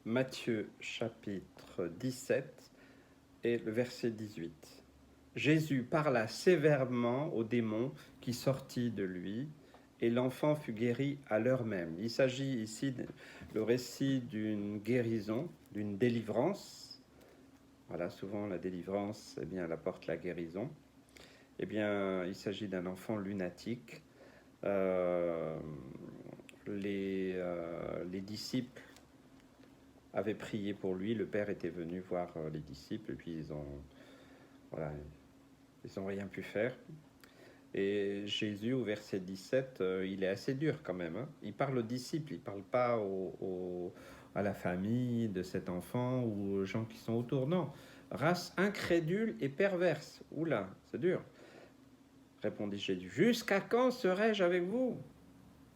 Matthieu chapitre 17 et le verset 18. Jésus parla sévèrement au démon qui sortit de lui et l'enfant fut guéri à l'heure même. Il s'agit ici le récit d'une guérison, d'une délivrance. Voilà, souvent la délivrance, eh bien, elle apporte la guérison. Eh bien, il s'agit d'un enfant lunatique. Euh, les disciples avaient prié pour lui. Le Père était venu voir les disciples et puis voilà, ils ont rien pu faire. Et Jésus, au verset 17, il est assez dur quand même, hein. Il parle aux disciples, il ne parle pas à la famille de cet enfant ou aux gens qui sont autour. Non, race incrédule et perverse. Oula, c'est dur, répondit Jésus. Jusqu'à quand serai-je avec vous?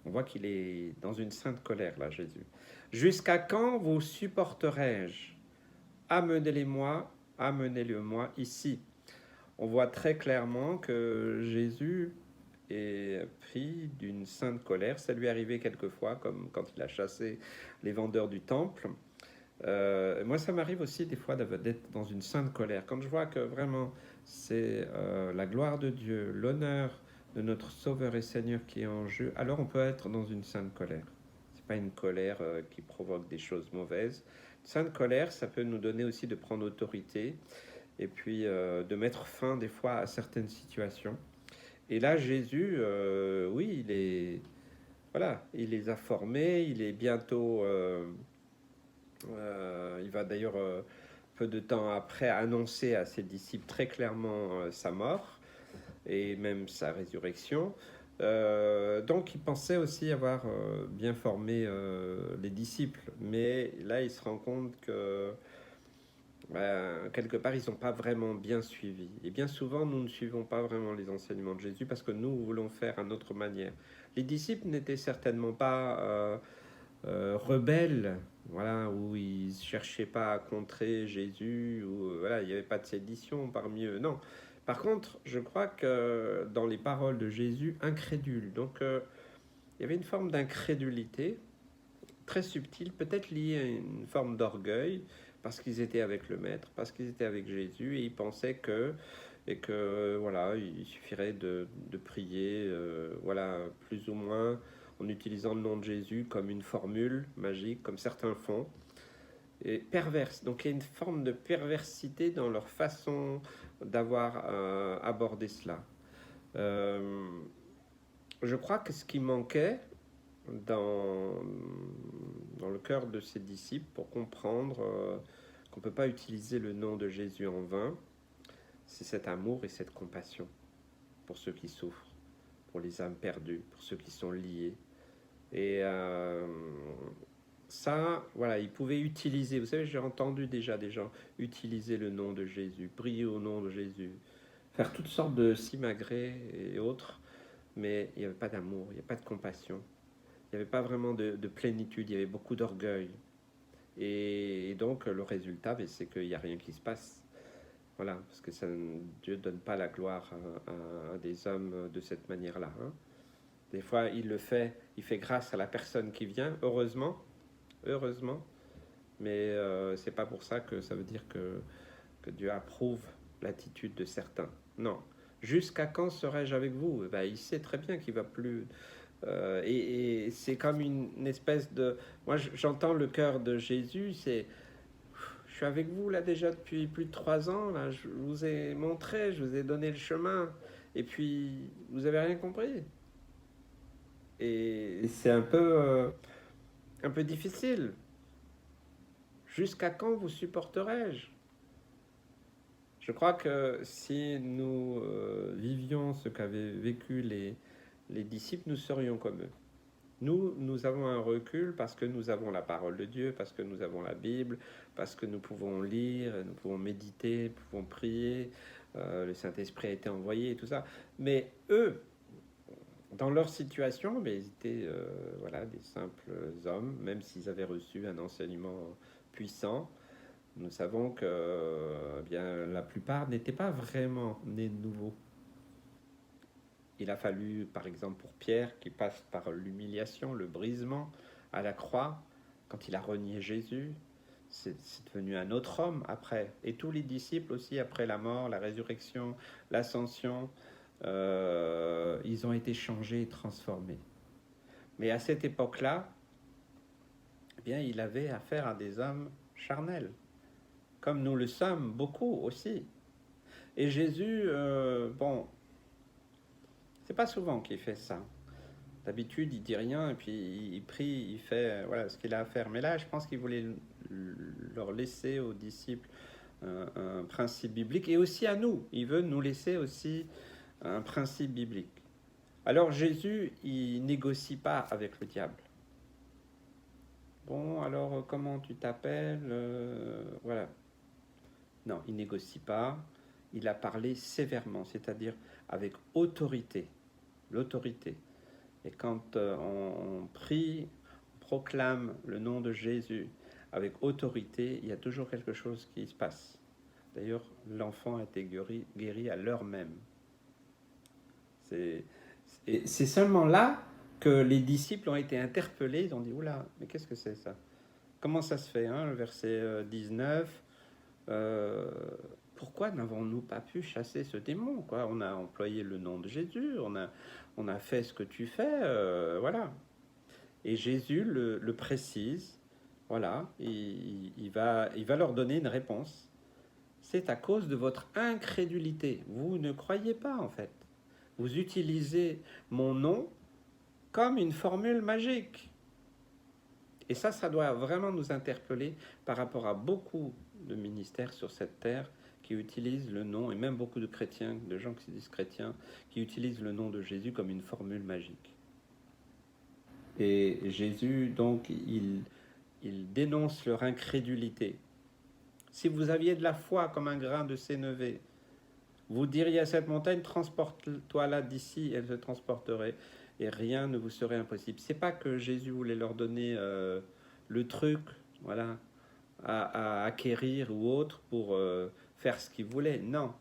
On voit qu'il est dans une sainte colère, là, Jésus. Jusqu'à quand vous supporterai-je? Amenez-les-moi, amenez-le-moi ici. On voit très clairement que Jésus est pris d'une sainte colère. Ça lui est arrivé quelquefois, comme quand il a chassé les vendeurs du temple. Moi, ça m'arrive aussi des fois d'être dans une sainte colère. Quand je vois que vraiment c'est la gloire de Dieu, l'honneur de notre Sauveur et Seigneur qui est en jeu, alors on peut être dans une sainte colère. C'est pas une colère qui provoque des choses mauvaises. Une sainte colère, ça peut nous donner aussi de prendre autorité et puis de mettre fin des fois à certaines situations. Et là, Jésus, oui, voilà, il les a formés, il est bientôt, il va d'ailleurs peu de temps après annoncer à ses disciples très clairement sa mort et même sa résurrection. Donc il pensait aussi avoir bien formé les disciples, mais là il se rend compte que quelque part, ils n'ont pas vraiment bien suivi. Et bien souvent, nous ne suivons pas vraiment les enseignements de Jésus parce que nous voulons faire à notre manière. Les disciples n'étaient certainement pas rebelles, voilà, où ils ne cherchaient pas à contrer Jésus, ou voilà, il n'y avait pas de sédition parmi eux. Non. Par contre, je crois que dans les paroles de Jésus, incrédule. Donc, il y avait une forme d'incrédulité très subtile, peut-être liée à une forme d'orgueil, parce qu'ils étaient avec le Maître, parce qu'ils étaient avec Jésus, et ils pensaient que voilà, il suffirait de prier, voilà, plus ou moins en utilisant le nom de Jésus comme une formule magique, comme certains font, et perverse. Donc il y a une forme de perversité dans leur façon d'avoir abordé cela. Euh, je crois que ce qui manquait dans, dans le cœur de ses disciples pour comprendre qu'on ne peut pas utiliser le nom de Jésus en vain, c'est cet amour et cette compassion pour ceux qui souffrent, pour les âmes perdues, pour ceux qui sont liés. Et ça, voilà, ils pouvaient utiliser, vous savez, j'ai entendu déjà des gens utiliser le nom de Jésus, prier au nom de Jésus, faire toutes sortes de simagrées et autres, mais il n'y avait pas d'amour, il n'y avait pas de compassion, il n'y avait pas vraiment de plénitude, il y avait beaucoup d'orgueil. Et donc, le résultat, c'est qu'il n'y a rien qui se passe. Voilà, parce que Dieu ne donne pas la gloire à des hommes de cette manière-là, hein. Des fois, il fait grâce à la personne qui vient, heureusement, mais c'est pas pour ça que ça veut dire que Dieu approuve l'attitude de certains. Non. Jusqu'à quand serai-je avec vous? Ben, il sait très bien qu'il va plus. Et c'est comme une espèce de. Moi, j'entends le cœur de Jésus, c'est je suis avec vous là déjà depuis plus de 3 ans. Là, je vous ai montré, je vous ai donné le chemin, et puis vous avez rien compris. Et c'est un peu difficile. Jusqu'à quand vous supporterai-je? Je crois que si nous vivions ce qu'avaient vécu les disciples, nous serions comme eux. Nous avons un recul parce que nous avons la parole de Dieu, parce que nous avons la Bible, parce que nous pouvons lire, nous pouvons méditer, nous pouvons prier, le Saint-Esprit a été envoyé et tout ça. Mais eux, dans leur situation, mais ils étaient voilà, des simples hommes, même s'ils avaient reçu un enseignement puissant. Nous savons que bien, la plupart n'étaient pas vraiment nés de nouveau. Il a fallu, par exemple, pour Pierre, qu'il passe par l'humiliation, le brisement à la croix, quand il a renié Jésus. c'est devenu un autre homme après. Et tous les disciples aussi, après la mort, la résurrection, l'ascension, ils ont été changés et transformés. Mais à cette époque-là, eh bien, il avait affaire à des hommes charnels, comme nous le sommes beaucoup aussi. Et Jésus, bon, c'est pas souvent qu'il fait ça. D'habitude, il dit rien et puis il prie, il fait voilà ce qu'il a à faire. Mais là, je pense qu'il voulait leur laisser aux disciples un principe biblique et aussi à nous. Il veut nous laisser aussi un principe biblique. Alors Jésus, il négocie pas avec le diable. Bon, alors comment tu t'appelles voilà. Non, il négocie pas. Il a parlé sévèrement, c'est-à-dire avec autorité. L'autorité. Et quand on prie, on proclame le nom de Jésus avec autorité, il y a toujours quelque chose qui se passe. D'ailleurs, l'enfant a été guéri à l'heure même. C'est seulement là que les disciples ont été interpellés. Ils ont dit, oula, mais qu'est-ce que c'est ça? Comment ça se fait, hein? Le verset 19, pourquoi n'avons-nous pas pu chasser ce démon, quoi? On a employé le nom de Jésus, on a fait ce que tu fais, voilà. Et Jésus le précise, voilà, il va leur donner une réponse. C'est à cause de votre incrédulité. Vous ne croyez pas, en fait. Vous utilisez mon nom comme une formule magique. Et ça doit vraiment nous interpeller par rapport à beaucoup de ministères sur cette terre qui utilisent le nom, et même beaucoup de chrétiens, de gens qui se disent chrétiens, qui utilisent le nom de Jésus comme une formule magique. Et Jésus, donc, il dénonce leur incrédulité. Si vous aviez de la foi comme un grain de sénévé, vous diriez à cette montagne, transporte-toi là d'ici, elle se transporterait, et rien ne vous serait impossible. C'est pas que Jésus voulait leur donner le truc, voilà, à acquérir ou autre pour faire ce qu'ils voulaient. Non,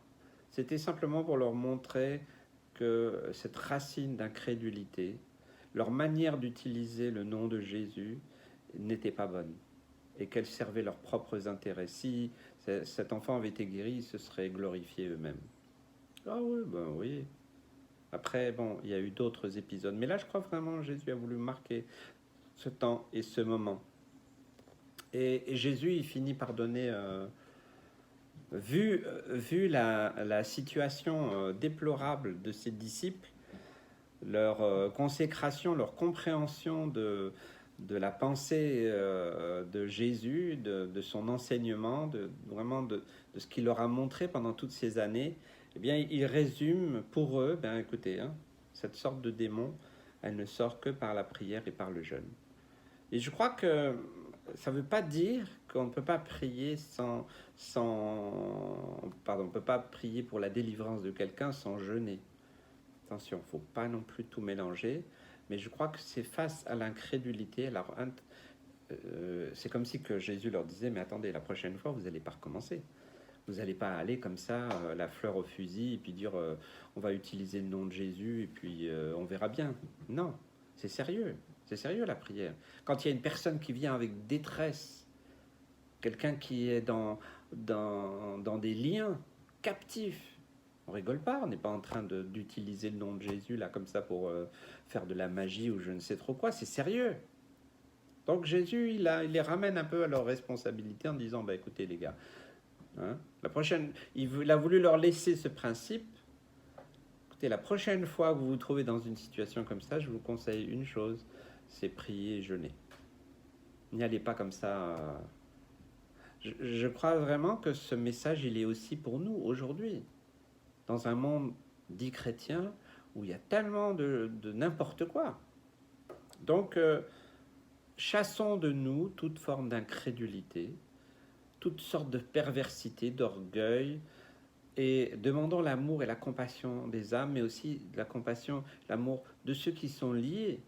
c'était simplement pour leur montrer que cette racine d'incrédulité, leur manière d'utiliser le nom de Jésus n'était pas bonne et qu'elle servait leurs propres intérêts. Si cet enfant avait été guéri, ils se seraient glorifiés eux-mêmes. Ah oui, ben oui. Après, bon, il y a eu d'autres épisodes. Mais là, je crois vraiment que Jésus a voulu marquer ce temps et ce moment. Et Jésus, il finit par donner, vu la situation déplorable de ses disciples, leur consécration, leur compréhension de la pensée de Jésus, de son enseignement, vraiment de ce qu'il leur a montré pendant toutes ces années, eh bien, il résume pour eux, ben écoutez, hein, cette sorte de démon, elle ne sort que par la prière et par le jeûne. Et je crois que ça ne veut pas dire qu'on ne peut pas prier on ne peut pas prier pour la délivrance de quelqu'un sans jeûner. Attention, il ne faut pas non plus tout mélanger, mais je crois que c'est face à l'incrédulité. Alors, c'est comme si que Jésus leur disait, mais attendez, la prochaine fois, vous n'allez pas recommencer. Vous n'allez pas aller comme ça, la fleur au fusil, et puis dire, on va utiliser le nom de Jésus, et puis on verra bien. Non, c'est sérieux la prière. Quand il y a une personne qui vient avec détresse, quelqu'un qui est dans des liens captifs, on rigole pas, on n'est pas en train d'utiliser le nom de Jésus là comme ça pour faire de la magie ou je ne sais trop quoi, c'est sérieux. Donc Jésus, il les ramène un peu à leur responsabilité en disant, bah écoutez les gars, hein, il a voulu leur laisser ce principe. Écoutez, la prochaine fois que vous vous trouvez dans une situation comme ça, je vous conseille une chose, c'est prier et jeûner. N'y allez pas comme ça. Je crois vraiment que ce message, il est aussi pour nous aujourd'hui. Dans un monde dit chrétien où il y a tellement de n'importe quoi. Donc, chassons de nous toute forme d'incrédulité, toutes sortes de perversité, d'orgueil, et demandons l'amour et la compassion des âmes, mais aussi la compassion, l'amour de ceux qui sont liés,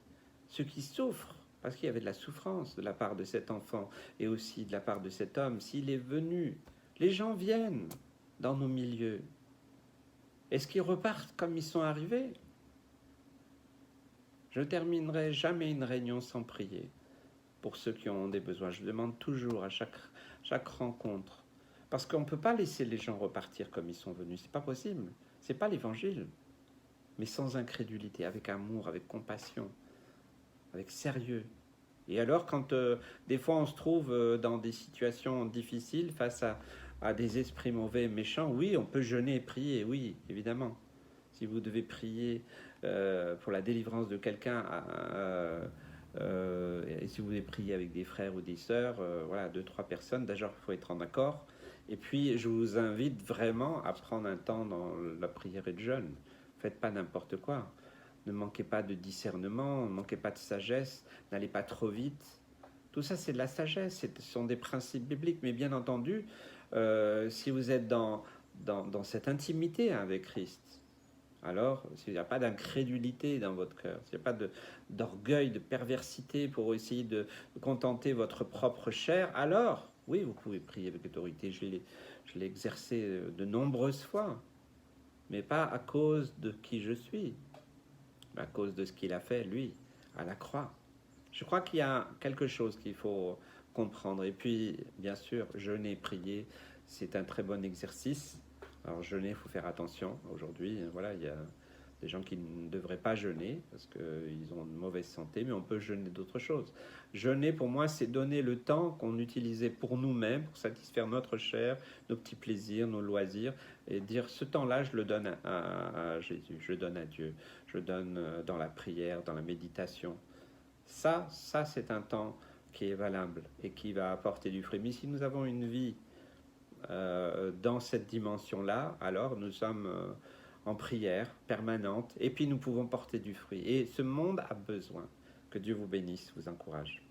ceux qui souffrent, parce qu'il y avait de la souffrance de la part de cet enfant et aussi de la part de cet homme. S'il est venu, les gens viennent dans nos milieux. Est-ce qu'ils repartent comme ils sont arrivés? Je ne terminerai jamais une réunion sans prier pour ceux qui ont des besoins. Je demande toujours à chaque rencontre. Parce qu'on ne peut pas laisser les gens repartir comme ils sont venus. C'est pas possible. C'est pas l'évangile. Mais sans incrédulité, avec amour, avec compassion, avec sérieux. Et alors, quand des fois on se trouve dans des situations difficiles face à des esprits mauvais et méchants, oui, on peut jeûner et prier, oui, évidemment. Si vous devez prier pour la délivrance de quelqu'un, et si vous devez prier avec des frères ou des sœurs, voilà, 2-3 personnes, d'abord il faut être en accord. Et puis je vous invite vraiment à prendre un temps dans la prière et le jeûne. Faites pas n'importe quoi. Ne manquez pas de discernement, ne manquez pas de sagesse, n'allez pas trop vite. Tout ça, c'est de la sagesse, ce sont des principes bibliques. Mais bien entendu, si vous êtes dans cette intimité avec Christ, alors s'il n'y a pas d'incrédulité dans votre cœur, s'il n'y a pas d'orgueil, de perversité pour essayer de contenter votre propre chair, alors oui, vous pouvez prier avec autorité. Je l'ai exercé de nombreuses fois, mais pas à cause de qui je suis, à cause de ce qu'il a fait, lui, à la croix. Je crois qu'il y a quelque chose qu'il faut comprendre. Et puis, bien sûr, jeûner et prier, c'est un très bon exercice. Alors, jeûner, il faut faire attention. Aujourd'hui, voilà, il y a des gens qui ne devraient pas jeûner parce qu'ils ont une mauvaise santé, mais on peut jeûner d'autres choses. Jeûner, pour moi, c'est donner le temps qu'on utilisait pour nous-mêmes, pour satisfaire notre chair, nos petits plaisirs, nos loisirs, et dire ce temps-là, je le donne à Jésus, je le donne à Dieu, je le donne dans la prière, dans la méditation. Ça c'est un temps qui est valable et qui va apporter du fruit. Mais si nous avons une vie dans cette dimension-là, alors nous sommes en prière permanente et puis nous pouvons porter du fruit. Et ce monde a besoin. Que Dieu vous bénisse, vous encourage.